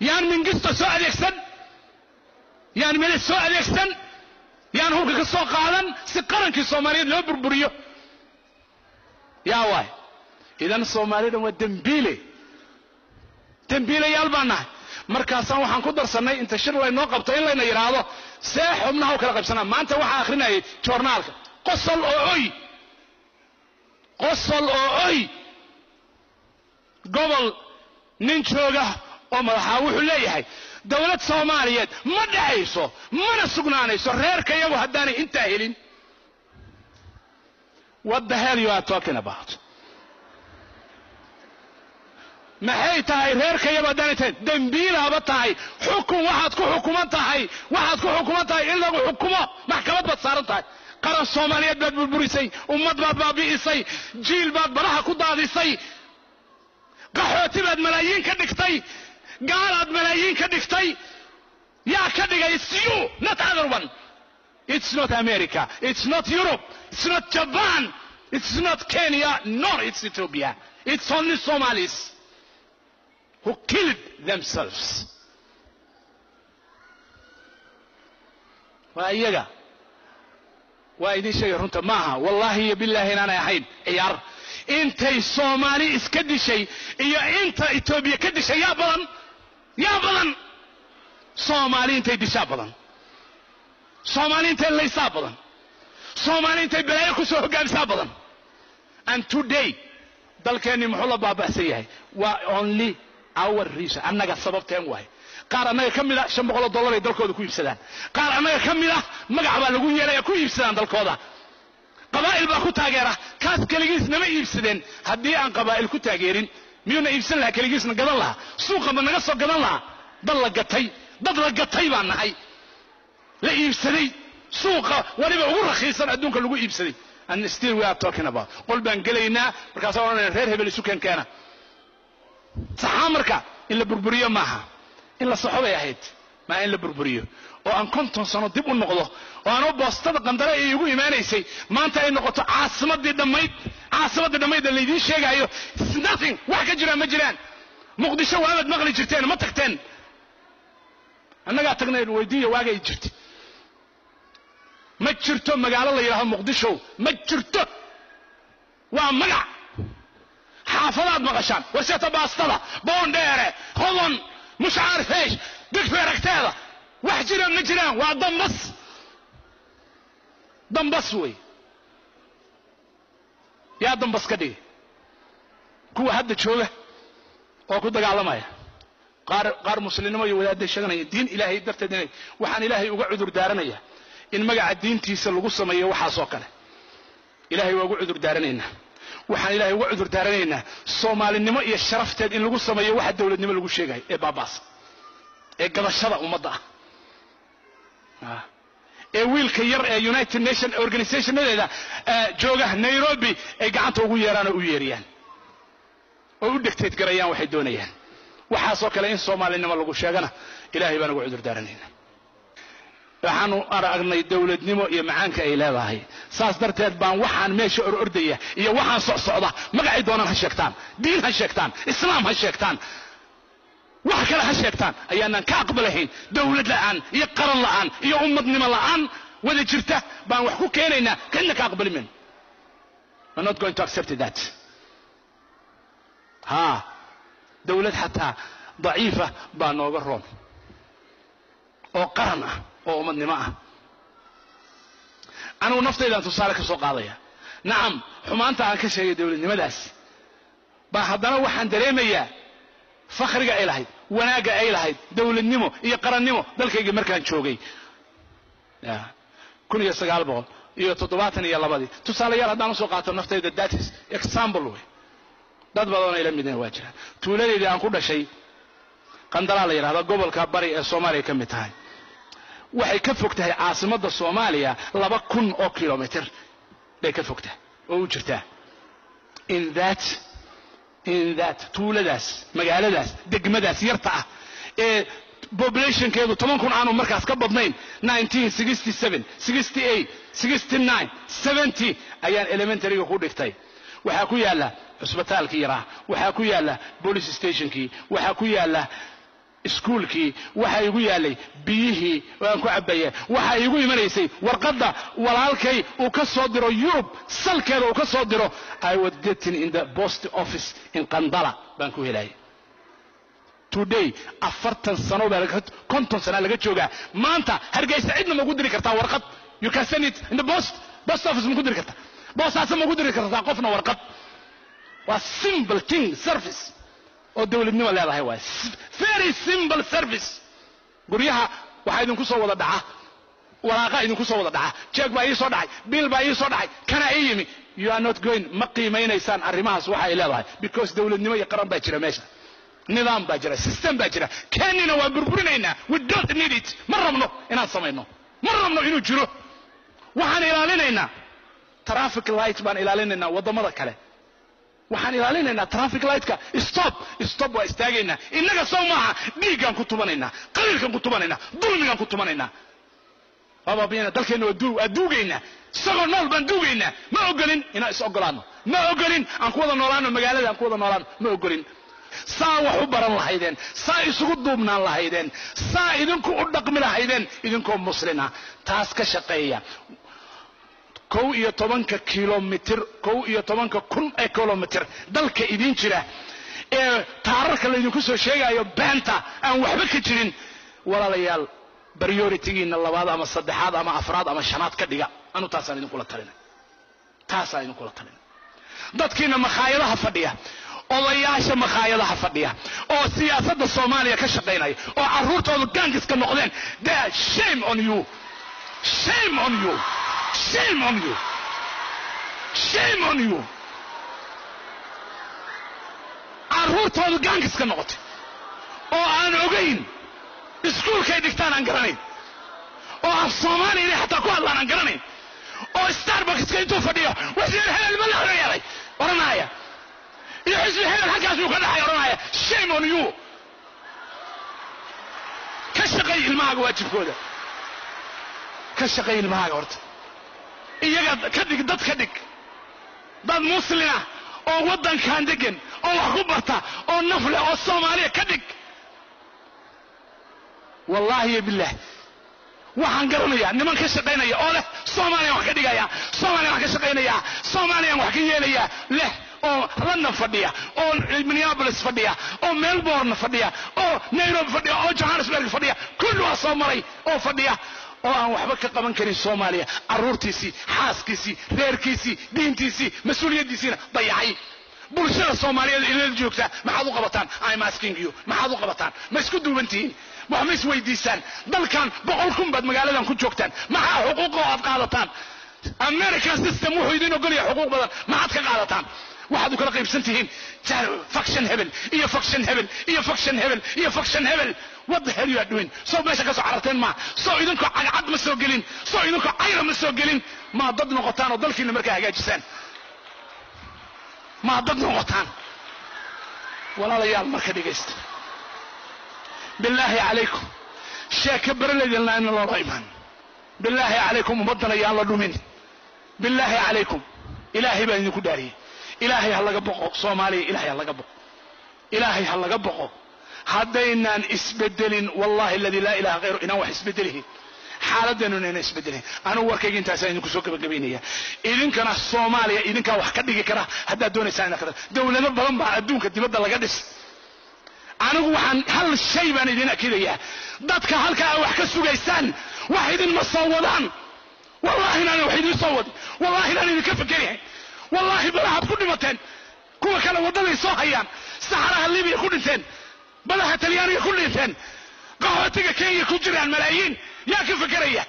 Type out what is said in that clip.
yaan mingisto soo adeegsan yaan meel soo adeegsan yaan hubka ka soo qaadan si qarankii Soomaaliyeed loo burburiyo yaa waay idan Soomaalidu waa dambiile yaalbana markaasaan waxaan ku darsanay inta shir la inoo qabto in la yiraahdo see xubnaha kala qaybsanaa maanta waxa akhrinayay joornaalka qosol oo oy gobol nin jooga oo madaxa wuxuu leeyahay dawlad Soomaaliyeed ma dhacayso mana sugnaanayso reerka iyagu haddaanay inta helin. What the hell you are talking about? maxay tahay reerka iyagu haddaanay tahay dambiilaba tahay xukun waxaad ku xukuman tahay in lagu xukumo maxkamad baad saaran tahay qaran Soomaaliyeed baad burburisay ummad baad baabi'isay jiil baad baraha ku daadisay qaxooti baad malaayiin ka dhigtay gaalaad malaayiin ka dhigtay yaa ka dhigay it's you not other one. It's not America, it's not Europe, it's not Japan, it's not Kenya, nor it's Ethiopia. It's only Somalis who killed themselves. وأيجا وأيدي شيء رنت معها والله بالله أنا أحيد عيار أنت الصومالي إسكد شيء يا أنت إثيوبيا كد شيء يا بلن صومالي أنت يدش بلن صومالي أنت اللي سابلن صومالي أنت بلايك وسوق قام سابلن and today دل كأني محول بابا سيئة و only our reason أنك السبب تنوي قال أنا كمل $500 يدل كود كويب سدان قال أنا كمل مقعب لقول يلا كويب سدان دل كودا قبائل باكو تاجرة كاس كليجيس نما يبسدين هدي عن قبائل كو تاجرين ميونا يبسن لها كليجيس نقدر لها سوق من نقص قدر لها ضل قطي بعنا هاي لا يبسدي سوق ولا بقول رخيصا أدون كلو يبسدي and still we are talking about قل بنقلينا بركاسورنا غير هبل سكان كنا صحامرك إلا بربرية معها إلا صحابة يهيد ما إلا بربرية وأن كنتم صندوق النقطة وأنا بستطيع قندرة يقول إيماني شيء ما أنت النقطة عاصمة الدميد اللي دي شيء جايو it's nothing واحد جيران مجران مقدشة وأبد مغلي جرتين ما تكتين أنا قاعد تقني الويدية واقع جرتي ما جرتو مقال الله يراها مقدشة ما جرتو ومقع حافظات مغشان وسيتباستلا بونديري خضن مش عارف ايش دك في ركتاله واحد جيران مجران دنبس وي يا دنبس كدي كو هاد جوجه oo ku dagaalamaya qaar muslimiinimo iyo wadaadada sheeganaya diin ilaahay darteedna waxaan ilaahay uga cudur daaranaya in magaca diintiisa lagu sameeyo waxa soo kale ilaahay waa uga cudur daaranayna waxaan ilaahay uga cudur daaranayna Soomaalinimo iyo sharafteed in lagu sameeyo waxa dawladnimo lagu sheegay ee baabaas ee gabashada ummadda ee wiilka yar ee United Nations Organization-da jooga Nairobi ay gacanta ugu yeeraan oo u yeeriyaan oo u dictate garayaan waxay doonayaan waxa soo kale in Soomaalinimo lagu sheegana ilaahay baan ugu cudur daaranayna waxaanu aragnay dawladnimo iyo macaanka ay leedahay saas darteed baan waxaan meesha ordaya iyo waxaan socda magacay doonaan ha sheegtaan diin ha sheegtaan islaam ha sheegtaan wax kale ha sheegtaan ayaanan ka aqbalahayn dawlad la'aan iyo qaran la'aan iyo ummadnimo la'aan wada jirta baan wax ku keenaynaa kana ka aqbalmin I'm not going to accept that ها دولة حتى ضعيفة بانوغا روم او قرنة او من نماء انا ونفتي لان تصالك سوق قاضية نعم حمانتا عن كشي دولة نمداس باحضنا وحان دريمية فخرقا اي لهيد وناقا اي لهيد دولة نمو اي قرن نمو دلك ايجي مركان شوقي كون يستقال بغل iyo 7 iyo 2 tusaalayaal hadaan soo qaato naftayda that is example way dad badan ay la mid yihiin waajira tuuladii aan ku dhashay qandara la yiraahdo gobolka bari ee Soomaaliya ka mid tahay waxay ka fogtahay caasimadda Soomaaliya 2000 oo kilometer bay ka fogtahay oo u jirtaa in that tuuladaas magaaladaas degmadaas yarta ah ee population keedu 10,000 aanu markaas ka badnayn 1967 68 69 70 ayaan elementary ku dhigtay waxa ku yaala cusbitaalkii yaraa waxa ku yaala police stationkii waxa ku yaala iskuulkii waxa igu yaalay biyihii waan ku cabayay waxa igu imanaysay warqada walaalkay uu ka soo diro Europe salkeeda uu ka soo diro I was getting in the post office in Qandala baan ku helay today 40 sano baa 50 sano laga joogaa maanta Hargeysa cidna ma ku diri kartaa warqad you can send it in the post office ma ku diri kartaa boosaas ma ku diri kartaa qofna warqad waa simple thing service oo dawladnimo leedahay waa very simple service guriyaha waxa idinku soo wada dhaca waraaqa idinku soo wada dhaca check baa ii soo dhacay bill baa ii soo dhacay kana ii yimi you are not going ma qiimeynaysan arrimahaas waxa ay leedahay because dawladnimo iyo qaran baa jira meesha nidaam baa jira system baa jira keenina waa burburinayna we don't need it ma rabno inaan sameeyno ma rabno inuu jiro waxaan ilaalinaynaa traffic light baan ilaalinaynaa wadamada kale waxaan ilaalinaynaa traffic light-ka stop waa istaagaynaa innaga soo maaha dhiigaan ku tubanaynaa qaliilkan ku tubanaynaa dulmigaan ku tubanaynaa baba biyana dalkeena waa duugaynaa isagoo nool baan duugaynaa ma ogolin inaan is ogolaano ma ogolin aan ku wada noolaano magaalada aan ku wada noolaano ma ogolin saa wax u baran lahaydeen saa isugu duubnaan lahaydeen saa idinku u dhaqmi lahaydeen idinkoo muslina taas ka shaqeeya 11 kilomitir 11,000 kilomitir dalka idin jira ee taararka la idinku soo sheegayo beenta aan waxba ka jirin walaalayaal priority-giina labaad ama saddexaad ama afraad ama shanaad ka dhiga anu taasaan idinku la talin dadkiina makhaayadaha fadhiya odayaasha makhaayadaha fadhiya oo siyaasadda Soomaaliya ka shaqeynaya oo caruurtooda gangiska noqdeen shame on you shame on you shame on you shame on you caruurtooda gangiska noqotay oo aan ogeyn iskuulkay dhigtaan aan garanayn oo af Soomaaliya xataa ku hadlaan aan garanayn oo Starbucks-ka intuu fadhiyo wasiir hebel ma la horeeyay oranaya iyo xisbi hebel halkaas uu ka dhaxay oranaya shame on you ka shaqay ilmaaga waajibkooda ka shaqay ilmaaga horta iyaga ka dhig dad dad muslima oo wadankan degan oo wax ku barta oo nafle oo Soomaaliya ka dhig wallahi billah waxaan garanayaa niman ka shaqeynaya oo leh Soomaaliya wax ka dhigaya Soomaaliya wax ka shaqeynaya Soomaaliya wax ka yeelaya leh oo London fadhiya oo Minneapolis fadhiya oo Melbourne fadhiya oo Nairobi fadhiya oo Johannesburg fadhiya kullu waa Soomaali oo fadhiya oo aan waxba ka qaban karin Soomaaliya caruurtiisi xaaskiisi reerkiisi diintiisi mas'uuliyadiisina dayacay bulshada Soomaaliyeed ilaa joogta maxaad u qabataan I'm asking you maxaad u qabataan ma isku duubantiin wax ma isweydiisaan dalkan 100,000 bad magaaladan ku joogtaan maxaa xuquuq aad qaadataan American system wuxuu idin ogol yahay xuquuq badan maxaad ka qaadataan waxaad u kala qaybsantihiin faction hebel iyo faction hebel iyo faction hebel iyo faction hebel what the hell you are doing so meesha ka soo cararteen ma soo idinku cagcad ma soo gelin soo idinku cayra ma soo gelin ma dad noqotaan oo dalkiina markaa hagaajisaan ma dad noqotaan walaalayaal marka dhageysta billahi alaykum sheeka baraleedna in loo rayman billahi alaykum umadana yaa la dhumin billahi alaykum ilaahi baa idinku dhaariyay ilaahay ha laga boqo Soomaaliya ilaahay ha laga boqo ilaahay ha laga boqo haddaynan isbedelin wallahi alladhi la ilaha ghayru inaan wax isbedelihi xaaladanu inaan isbedelin anu warkayga intaas aan idinku soo gabagabeynaya idinkana Soomaaliya idinka wax ka dhigi kara hadda doonaysaan inaad dawlado badan baa adduunka dibadda laga dhis anigu waxaan hal shay baan idin akidayaa dadka halka wax ka sugaysaan wax idin ma soo wadaan wallahi inaan wax idin soo wadi wallahi inaan idin ka fikirahay wallahi balaad ku dhimateen kuwa kale wadada soo hayaan saxaraha Libiya ku dhinteen balaha Talyaaniga ku dhinteen qaxootiga Kenya ku jiraan malaayiin yaa ka fikiraya